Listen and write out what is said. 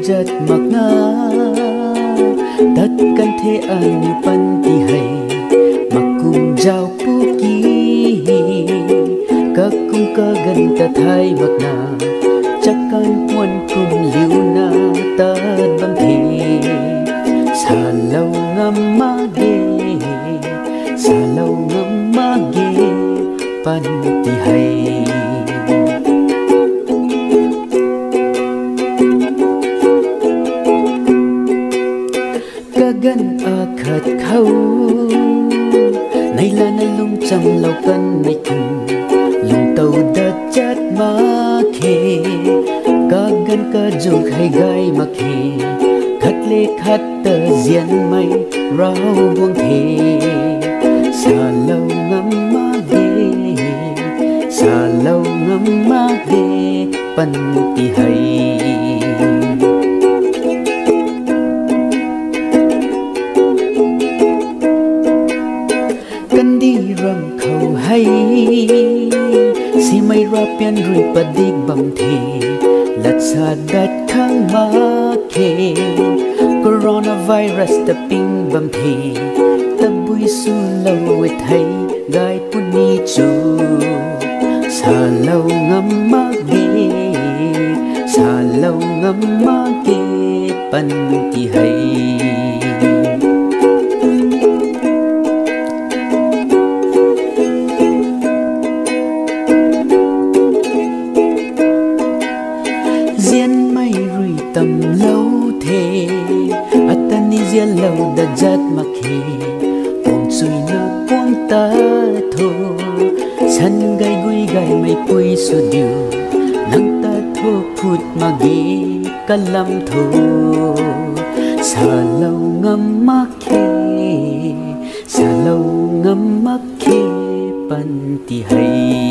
giật mặc nga tất căn thế anh như pan ti hay mặc cùng giao pu ki các cung cơ gần ta thay mặc na chắc can quân cùng liu na ta băng thì xa lâu ngâm ma ghê xa lâu ngâm ma ghê pan ti hay gan khát khâu nay là nay lung trăng lâu cân nay cùng lung tàu đã chát má khê ca gan ca dù hay gai mà khê khát lê khát tờ diện mây rau buông thề xa lâu ngắm má ghê xa lâu ngắm má ghê pan ti hay ram khâu hay si mai ra pian rui padik bam the lat sa dat khang ma ke coronavirus ta ping bam the ta bui su lâu we thai gai puni chu sa lâu ngam ma ge sa lâu ngam ma ge pan ti hay tầm lâu thế atani zia lâu đã giật mặc khi buông suy na buông ta thô san gai gui gai mai pui su diu nang ta thô phut mà gi kalam thô sa lâu ngâm mắc khe sa lâu ngâm mắc khe pan ti hay